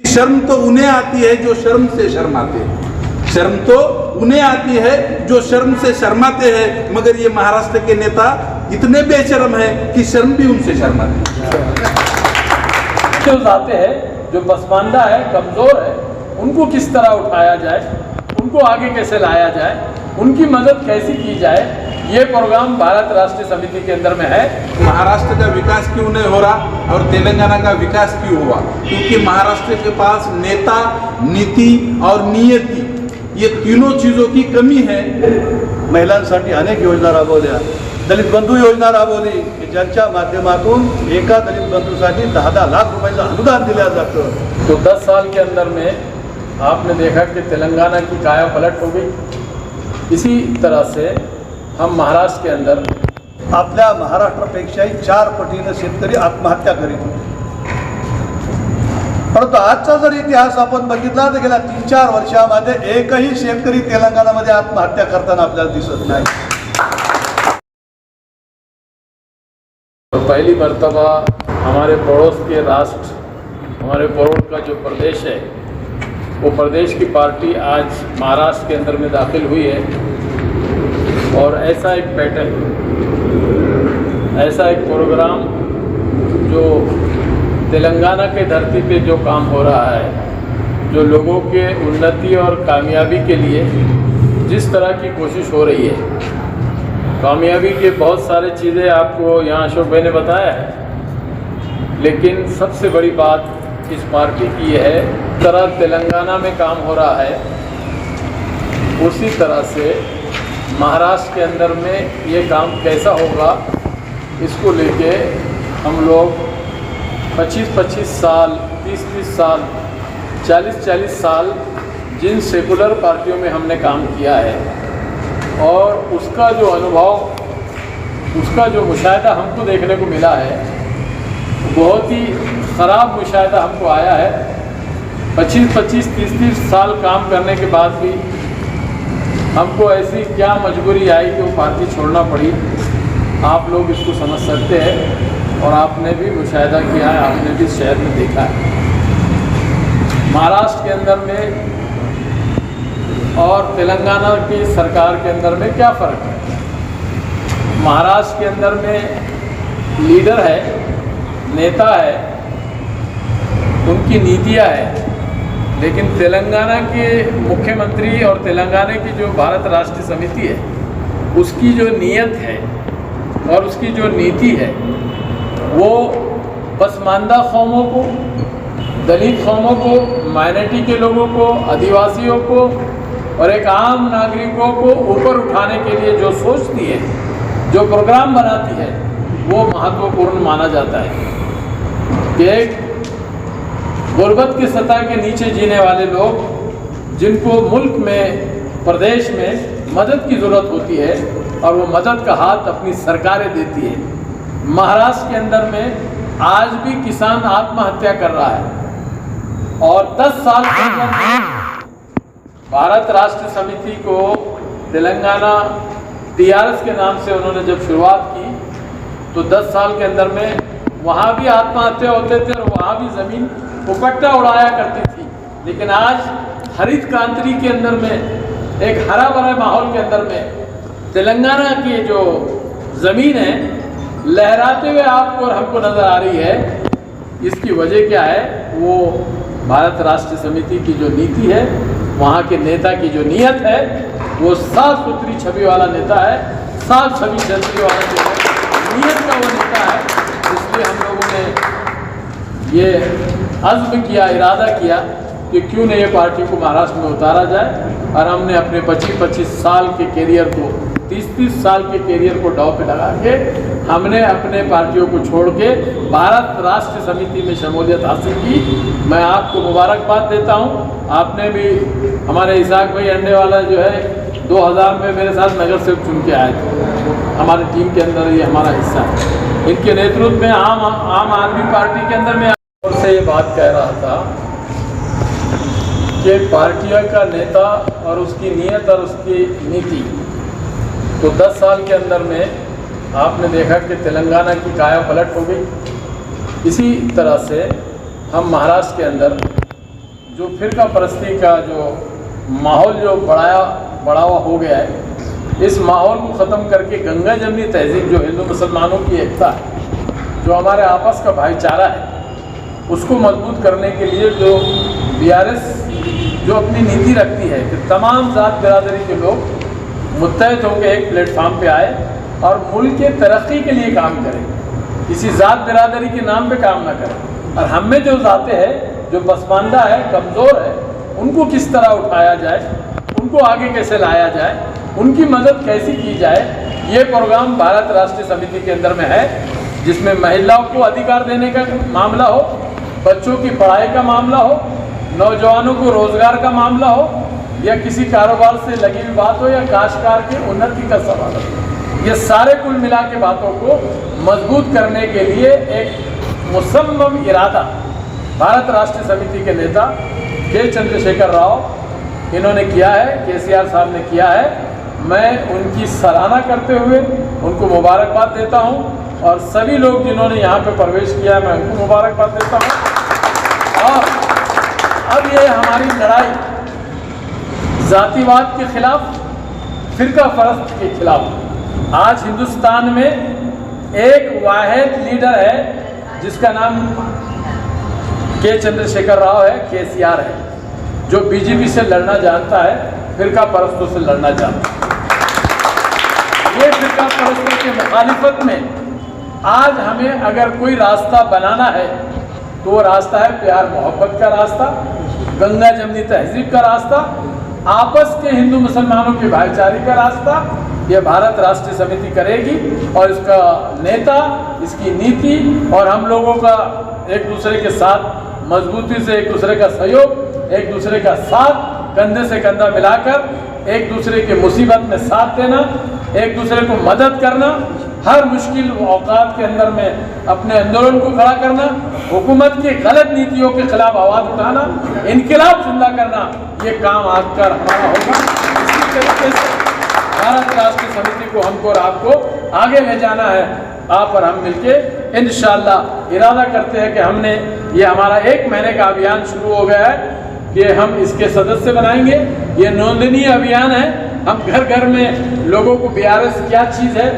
शर्म तो उन्हें आती है जो शर्म से शर्माते हैं। शर्म तो उन्हें आती है जो शर्म से शर्माते हैं, मगर ये महाराष्ट्र के नेता इतने बेशर्म है कि शर्म भी उनसे शर्माते हैं। जो आते हैं, जो पसमानदा है, कमजोर है, उनको किस तरह उठाया जाए, उनको आगे कैसे लाया जाए, उनकी मदद कैसे की जाए, ये प्रोग्राम भारत राष्ट्रीय समिति के अंदर में है। महाराष्ट्र का विकास क्यों नहीं हो रहा और तेलंगाना का विकास क्यों हुआ? क्योंकि महाराष्ट्र के पास नेता, नीति और नियती, ये तीनों चीजों की कमी है। महिलांसाठी अनेक योजना राबवल्या, दलित बंधू योजना राबवली की ज्यांच्या माध्यमातून एका दलित बंधूसाठी 10-10 लाख रुपयाचं अनुदान दिलं जातं। तो 10 साल के अंदर में आपने देखा कि तेलंगाना की काया पलट हो गई। इसी तरह से हम महाराष्ट्र के अंदर आपल्या महाराष्ट्रापेक्षाही 4 पटीने शेतकरी आत्महत्या करीत होते। परंतु आजचा जर इतिहास आपण बघितला तर गेल्या 3-4 वर्षामध्ये एकही शेतकरी तेलंगणामध्ये आत्महत्या करताना आपल्याला दिसत नाही। तो पहली मर्तबा हमारे पड़ोस के राष्ट्र, हमारे पड़ोस का जो प्रदेश है, वो प्रदेश की पार्टी आज महाराष्ट्र के अंदर में दाखिल हुई है। और ऐसा एक पैटर्न, ऐसा एक प्रोग्राम जो तेलंगाना के धरती पे जो काम हो रहा है, जो लोगों के उन्नति और कामयाबी के लिए जिस तरह की कोशिश हो रही है, कामयाबी के बहुत सारे चीज़ें आपको यहाँ अशोक भाई ने बताया है, लेकिन सबसे बड़ी बात इस पार्टी की है, तरह तेलंगाना में काम हो रहा है, उसी तरह से महाराष्ट्र के अंदर में ये काम कैसा होगा, इसको लेके हम लोग 25-25 साल, 30-30 साल, 40-40 साल जिन सेकुलर पार्टियों में हमने काम किया है, और उसका जो अनुभव, उसका जो मुशाहिदा हमको देखने को मिला है, बहुत ही ख़राब मुशाहिदा हमको आया है। 25-25, 30-30 साल काम करने के बाद भी हमको ऐसी क्या मजबूरी आई कि वो पार्टी छोड़ना पड़ी। आप लोग इसको समझ सकते हैं और आपने भी मुशाहिदा किया है, आपने भी शहर में देखा है। महाराष्ट्र के अंदर में और तेलंगाना की सरकार के अंदर में क्या फ़र्क है? महाराष्ट्र के अंदर में लीडर है, नेता है, उनकी नीतियाँ हैं, लेकिन तेलंगाना के मुख्यमंत्री और तेलंगाना की जो भारत राष्ट्रीय समिति है, उसकी जो नीयत है और उसकी जो नीति है, वो पसमानदा कौमों को, दलित कौमों को, माइनॉरिटी के लोगों को, आदिवासियों को और एक आम नागरिकों को ऊपर उठाने के लिए जो सोचती है, जो प्रोग्राम बनाती है, वो महत्वपूर्ण माना जाता है। कि एक गुर्बत की सतह के नीचे जीने वाले लोग, जिनको मुल्क में, प्रदेश में मदद की ज़रूरत होती है, और वो मदद का हाथ अपनी सरकारें देती है। महाराष्ट्र के अंदर में आज भी किसान आत्महत्या कर रहा है, और 10 साल के अंदर भारत राष्ट्रीय समिति को तेलंगाना TRS के नाम से उन्होंने जब शुरुआत की, तो 10 साल के अंदर में वहाँ भी आत्महत्या होते थे और वहाँ भी ज़मीन उपट्टा उड़ाया करती थी। लेकिन आज हरित क्रांति के अंदर में, एक हरा भरा माहौल के अंदर में, तेलंगाना की जो ज़मीन है लहराते हुए आपको और हमको नज़र आ रही है। इसकी वजह क्या है? वो भारत राष्ट्रीय समिति की जो नीति है, वहाँ के नेता की जो नीयत है, वो साफ सुथरी छवि वाला नेता है, साफ छवि जल्दी वाला जो है, नीयत का वो नेता है। इसलिए हम लोगों ने ये अज़्म किया, इरादा किया कि क्यों न ये पार्टी को महाराष्ट्र में उतारा जाए, और हमने अपने 25-25 साल के कैरियर को, 30-30 साल के कैरियर को दांव पे लगा के हमने अपने पार्टियों को छोड़ के भारत राष्ट्रीय समिति में शमूलियत हासिल की। मैं आपको मुबारकबाद देता हूँ। आपने भी, हमारे इसाक भाई अंडे वाला जो है 2000 में मेरे साथ नगर सेवक चुन के आए थे, हमारी टीम के अंदर ये हमारा हिस्सा है। इनके नेतृत्व में आम आदमी पार्टी के अंदर में और से ये बात कह रहा था कि पार्टियों का नेता और उसकी नीयत और उसकी नीति, तो 10 साल के अंदर में आपने देखा कि तेलंगाना की काया पलट हो गई। इसी तरह से हम महाराष्ट्र के अंदर जो फिरका परस्ती का जो माहौल जो बढ़ावा हो गया है, इस माहौल को ख़त्म करके गंगा जमनी तहजीब जो हिंदू मुसलमानों की एकता है, जो हमारे आपस का भाईचारा है, उसको मजबूत करने के लिए जो BRS जो अपनी नीति रखती है कि तमाम ज़ात बिरादरी के लोग मुत्तहद होकर एक प्लेटफार्म पे आए और मुल्क के तरक्की के लिए काम करें, किसी ज़ात बिरादरी के नाम पे काम ना करें। और हम में जो ज़ातें हैं जो पसमानदा है, कमज़ोर है, उनको किस तरह उठाया जाए, उनको आगे कैसे लाया जाए, उनकी मदद कैसी की जाए, ये प्रोग्राम भारत राष्ट्रीय समिति के अंदर में है, जिसमें महिलाओं को अधिकार देने का मामला हो, बच्चों की पढ़ाई का मामला हो, नौजवानों को रोज़गार का मामला हो, या किसी कारोबार से लगी हुई बात हो, या काश्तकार की उन्नति का सवाल हो। ये सारे कुल मिला के बातों को मजबूत करने के लिए एक मुसम्मम इरादा भारत राष्ट्रीय समिति के नेता के चंद्रशेखर राव इन्होंने किया है, KCR साहब ने किया है। मैं उनकी सराहना करते हुए उनको मुबारकबाद देता हूं, और सभी लोग जिन्होंने यहाँ पे प्रवेश किया है मैं उनको मुबारकबाद देता हूं। और अब ये हमारी लड़ाई जातिवाद के खिलाफ, फिरका परस्त के खिलाफ, आज हिंदुस्तान में एक वाहिद लीडर है जिसका नाम के चंद्रशेखर राव है, KCR है, जो BJP से लड़ना जानता है, फिरका परस्तों से लड़ना जानता है। ये फिरका परस्तों के मुखालिफत में आज हमें अगर कोई रास्ता बनाना है तो वो रास्ता है प्यार मोहब्बत का रास्ता, गंगा जमनी तहजीब का रास्ता, आपस के हिंदू मुसलमानों के भाईचारे का रास्ता। ये भारत राष्ट्रीय समिति करेगी, और इसका नेता, इसकी नीति और हम लोगों का एक दूसरे के साथ मजबूती से एक दूसरे का सहयोग, एक दूसरे का साथ, कंधे से कंधा मिलाकर एक दूसरे के मुसीबत में साथ देना, एक दूसरे को मदद करना, हर मुश्किल औकात के अंदर में अपने आंदोलन को खड़ा करना, हुकूमत की गलत नीतियों के खिलाफ आवाज़ उठाना, इनकलाब जिंदा करना, ये काम आकर हमारा होगा। इसी तरीके से भारत राष्ट्रीय समिति को हमको और आपको आगे ले जाना है। आप और हम मिलके इंशाअल्लाह इरादा करते हैं कि हमने ये हमारा 1 महीने का अभियान शुरू हो गया है कि हम इसके सदस्य बनाएंगे। ये नोंदनी अभियान है, हम घर घर में लोगों को BRS क्या चीज़ है,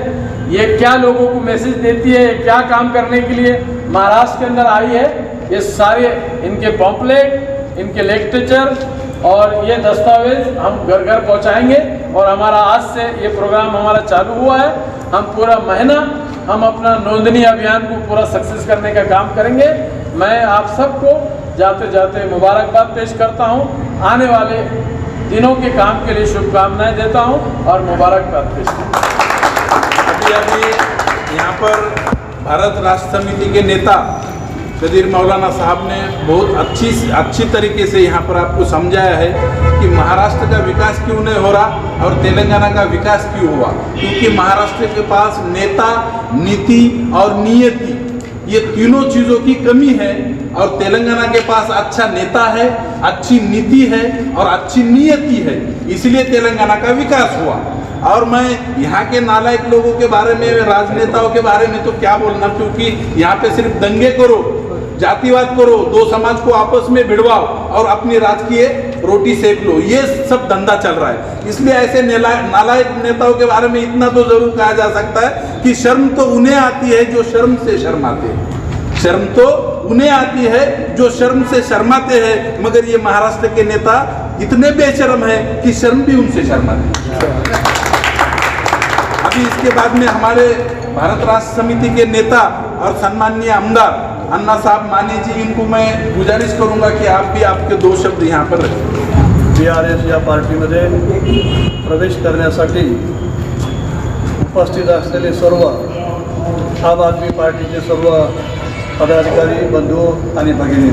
ये क्या लोगों को मैसेज देती है, क्या काम करने के लिए महाराष्ट्र के अंदर आई है, ये सारे इनके पॉम्पलेट, इनके लेक्चर और ये दस्तावेज हम घर घर पहुंचाएंगे। और हमारा आज से ये प्रोग्राम हमारा चालू हुआ है, हम पूरा महीना हम अपना नोंदनी अभियान को पूरा सक्सेस करने का काम करेंगे। मैं आप सबको जाते जाते मुबारकबाद पेश करता हूं, आने वाले दिनों के काम के लिए शुभकामनाएं देता हूं और मुबारकबाद पेश करता हूं। अभी यहाँ पर भारत राष्ट्र समिति के नेता कदीर मौलाना साहब ने बहुत अच्छी तरीके से यहाँ पर आपको समझाया है कि महाराष्ट्र का विकास क्यों नहीं हो रहा और तेलंगाना का विकास क्यों हुआ। क्योंकि महाराष्ट्र के पास नेता, नीति और नियति, ये तीनों चीज़ों की कमी है, और तेलंगाना के पास अच्छा नेता है, अच्छी नीति है और अच्छी नियति है, इसलिए तेलंगाना का विकास हुआ। और मैं यहाँ के नालायक लोगों के बारे में, राजनेताओं के बारे में तो क्या बोलना, क्योंकि यहाँ पे सिर्फ दंगे करो, जातिवाद करो, 2 समाज को आपस में भिड़वाओ और अपनी राजकीय रोटी सेक लो, ये सब धंधा चल रहा है। इसलिए ऐसे नालायक नेताओं के बारे में इतना तो जरूर कहा जा सकता है कि शर्म तो उन्हें आती है जो शर्म से शर्माते हैं। शर्म तो उन्हें आती है जो शर्म से शर्माते हैं, मगर ये महाराष्ट्र के नेता इतने बेशर्म है कि शर्म भी उनसे शर्माते हैं। अभी इसके बाद में हमारे भारत राष्ट्र समिति के नेता और सम्माननीय आमदार अन्ना साहब मानी जी, इनको मैं गुजारिश करूंगा कि आप भी आपके 2 शब्द यहाँ पर रखें। BRS या पार्टीमध्ये प्रवेश करण्यासाठी उपस्थित असलेले सर्व आम आदमी पार्टीचे सर्व पदाधिकारी, बंधू आणि भगिनी,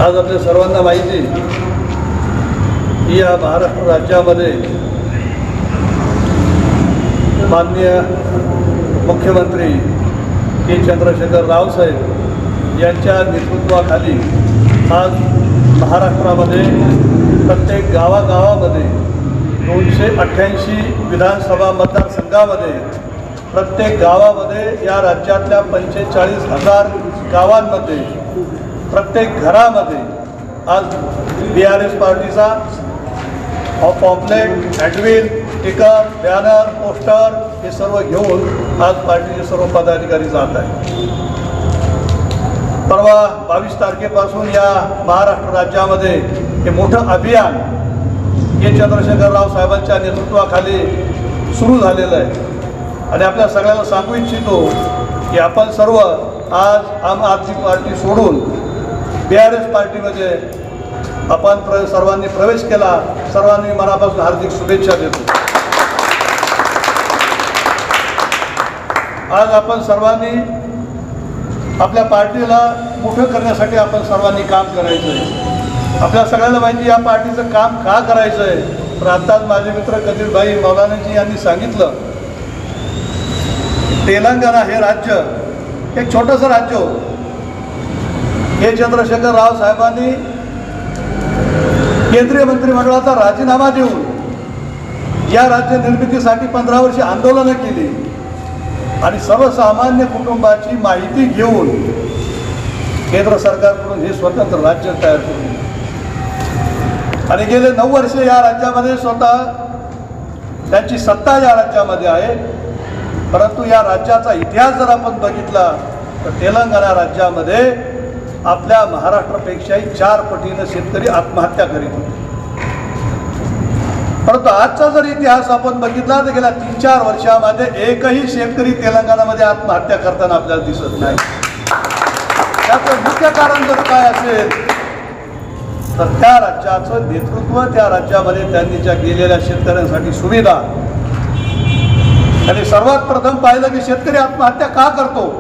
आज आपल्या सर्वांना माहिती की या महाराष्ट्र राज्यामध्ये माननीय मुख्यमंत्री के चंद्रशेखर राव साहेब यांच्या नेतृत्वाखाली आज महाराष्ट्रामध्ये प्रत्येक गावागावामध्ये 288 विधानसभा मतदारसंघामध्ये प्रत्येक गावामध्ये या राज्यातल्या 45,000 गावांमध्ये प्रत्येक घरामध्ये आज BRS पार्टीचा पॉम्पलेट, हँडबिल, स्टिकर, बॅनर, पोस्टर हे सर्व घेऊन आज पार्टीचे सर्व पदाधिकारी जात आहेत. परवा 22 तारखेपासून या महाराष्ट्र राज्यामध्ये हे मोठं अभियान हे चंद्रशेखरराव साहेबांच्या नेतृत्वाखाली सुरू झालेलं आहे. आणि आपल्या सगळ्यांना सांगू इच्छितो की आपण सर्व आज आम आदमी पार्टी सोडून BRS पार्टीमध्ये आपण सर्वांनी प्रवेश केला. सर्वांनी मनापासून हार्दिक शुभेच्छा देतो. आज आपण सर्वांनी आपल्या पार्टीला मोठं करण्यासाठी आपण सर्वांनी काम करायचं आहे. आपल्या सगळ्यांना माहिती या पार्टीचं काम का करायचं आहे. तर आत्ताच माझे मित्र कदीरभाई मौलानाजी यांनी सांगितलं, तेलंगणा हे राज्य एक छोटंसं राज्य होतं. हे चंद्रशेखरराव साहेबांनी केंद्रीय मंत्रिमंडळाचा राजीनामा देऊन या राज्य निर्मितीसाठी 15 वर्षे आंदोलनं केली आणि सर्वसामान्य कुटुंबाची माहिती घेऊन केंद्र सरकारकडून हे स्वतंत्र राज्य तयार केले. आणि गेले 9 वर्षे या राज्यामध्ये स्वतः त्यांची सत्ता या राज्यामध्ये आहे. परंतु या राज्याचा इतिहास जर आपण बघितला तर तेलंगणा राज्यामध्ये आपल्या महाराष्ट्रापेक्षाही 4 पटीनं शेतकरी आत्महत्या करीत होते. परंतु आजचा जर इतिहास आपण बघितला तर गेल्या 3-4 वर्षामध्ये एकही शेतकरी तेलंगणामध्ये आत्महत्या करताना आपल्याला दिसत नाही. त्याचं मुख्य कारण जर काय असेल तर त्या राज्याचं नेतृत्व, त्या राज्यामध्ये त्यांनी ज्या केलेल्या शेतकऱ्यांसाठी सुविधा. आणि सर्वात प्रथम पाहिलं की शेतकरी आत्महत्या का करतो,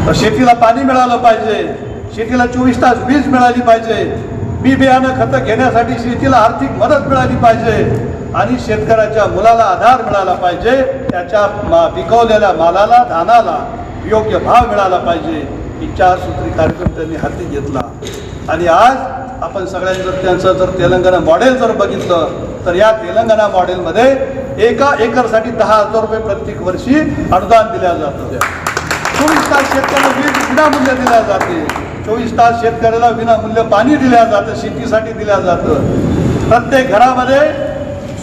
तर शेतीला पाणी मिळालं पाहिजे, शेतीला 24 तास वीज मिळाली पाहिजे, बी बियाणं खतं घेण्यासाठी शेतीला आर्थिक मदत मिळाली पाहिजे आणि शेतकऱ्याच्या मुलाला आधार मिळाला पाहिजे, त्याच्या पिकवलेल्या मालाला, धानाला योग्य भाव मिळाला पाहिजे. ही 4 सूत्री कार्यक्रम त्यांनी हाती घेतला. आणि आज आपण सगळ्यांनी जर त्यांचं जर तेलंगणा मॉडेल जर बघितलं तर या तेलंगणा मॉडेलमध्ये एका एकरसाठी 10,000 रुपये प्रत्येक वर्षी अनुदान दिल्या जातं. 24 तास शेतकऱ्याला वीज विनामूल्य दिल्या जाते, 24 तास शेतकऱ्याला विनामूल्य पाणी दिल्या जातं, शेतीसाठी दिल्या जातं. प्रत्येक घरामध्ये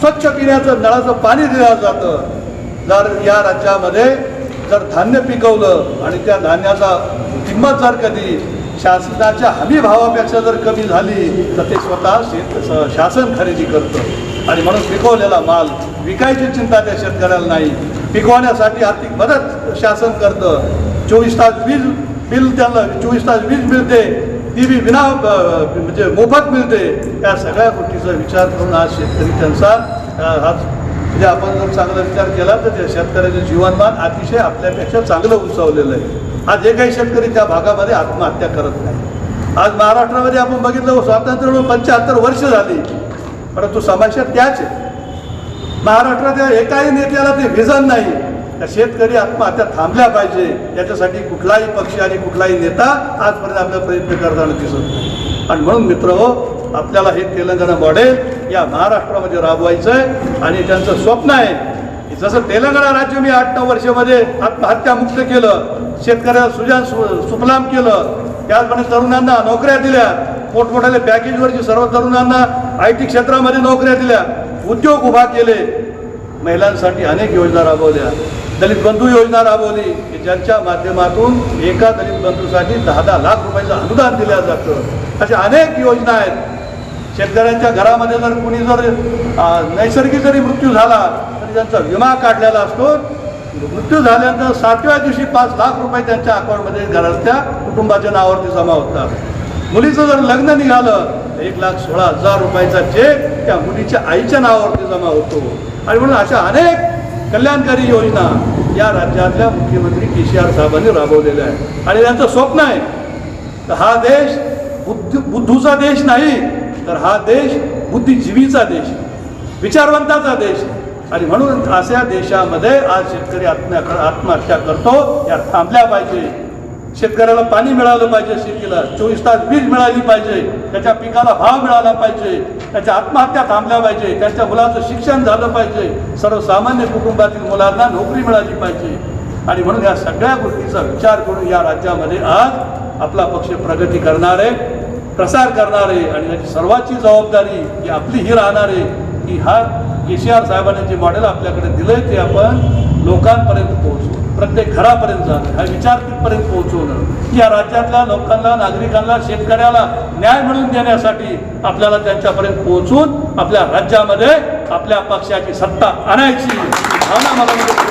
स्वच्छ पिण्याचं नळाचं पाणी दिलं जातं. जर या राज्यामध्ये जर धान्य पिकवलं आणि त्या धान्याचा किंमत जर कधी शासनाच्या हमी भावापेक्षा जर कमी झाली तर ते स्वतः शासन खरेदी करतं. आणि म्हणून पिकवलेला माल विकायची चिंता त्या शेतकऱ्याला नाही. पिकवण्यासाठी आर्थिक मदत शासन करतं. 24 तास वीज बिल त्यांना 24 तास वीज मिळते, ती बी विना म्हणजे मोफत मिळते. या सगळ्या गोष्टीचा विचार करून आज शेतकरी त्यांचा आज म्हणजे आपण जर चांगला विचार केला तर त्या शेतकऱ्याचं जीवनमान अतिशय आपल्यापेक्षा चांगलं उंचावलेलं आहे. आज एकही शेतकरी त्या भागामध्ये आत्महत्या करत नाही. आज महाराष्ट्रामध्ये आपण बघितलं स्वातंत्र्य मिळून 75 वर्ष झाली, परंतु समस्या त्याच आहे. महाराष्ट्राच्या एकाही नेत्याला ते व्हिजन नाही का शेतकरी आत्महत्या थांबल्या पाहिजे. याच्यासाठी कुठलाही पक्ष आणि कुठलाही नेता आजपर्यंत आपला प्रयत्न करताना दिसत नाही. आणि म्हणून मित्रहो, आपल्याला हे तेलंगणा मॉडेल या महाराष्ट्रामध्ये राबवायचं आहे. आणि त्यांचं स्वप्न आहे की जसं तेलंगणा राज्य मी 8-9 वर्षामध्ये आत्महत्यामुक्त केलं, शेतकऱ्याला सुजान सुफलाम केलं, त्याचप्रमाणे तरुणांना नोकऱ्या दिल्या, मोठमोठ्या पॅकेजवरची सर्व तरुणांना IT क्षेत्रामध्ये नोकऱ्या दिल्या, उद्योग उभा केले, महिलांसाठी अनेक योजना राबवल्या, दलित बंधू योजना राबवली की ज्यांच्या माध्यमातून एका दलित बंधूसाठी 10-10 लाख रुपयाचं अनुदान दिलं जातं. अशा अनेक योजना आहेत. शेतकऱ्यांच्या घरामध्ये जर कुणी जर नैसर्गिक जरी मृत्यू झाला तरी त्यांचा विमा काढलेला असतो. मृत्यू झाल्यानंतर 7व्या दिवशी 5 लाख रुपये त्यांच्या अकाउंटमध्ये घरातल्या कुटुंबाच्या नावावरती जमा होतात. मुलीचं जर लग्न निघालं तर 1,16,000 रुपयाचा चेक त्या मुलीच्या आईच्या नावावरती जमा होतो. आणि म्हणून अशा अनेक कल्याणकारी योजना या राज्यातल्या मुख्यमंत्री KCR साहेबांनी राबवलेल्या आहेत. आणि त्यांचं स्वप्न आहे तर हा देश बुद्धूचा देश नाही, तर हा देश बुद्धिजीवीचा देश, विचारवंताचा देश. आणि म्हणून अशा देशामध्ये आज शेतकरी आत्महत्या करतो, या थांबल्या पाहिजे. शेतकऱ्याला पाणी मिळालं पाहिजे, शेतीला 24 तास वीज मिळाली पाहिजे, त्याच्या पिकाला भाव मिळाला पाहिजे, त्याच्या आत्महत्या थांबल्या पाहिजे, त्यांच्या मुलाचं शिक्षण झालं पाहिजे, सर्वसामान्य कुटुंबातील मुलांना नोकरी मिळाली पाहिजे. आणि म्हणून या सगळ्या गोष्टीचा विचार करून या राज्यामध्ये आज आपला पक्ष प्रगती करणार आहे, प्रसार करणार आहे आणि याची सर्वांची जबाबदारी ही आपली ही राहणार आहे की हा KCR साहेबांनी जे मॉडेल आपल्याकडे दिलंय ते आपण लोकांपर्यंत पोहोचवू, प्रत्येक घरापर्यंत जाणं, हा विचारपीठपर्यंत पोहोचवणं, या राज्यातल्या लोकांना, नागरिकांना, शेतकऱ्याला न्याय मिळवून देण्यासाठी आपल्याला त्यांच्यापर्यंत पोहोचून आपल्या राज्यामध्ये आपल्या पक्षाची सत्ता आणायची भावना मला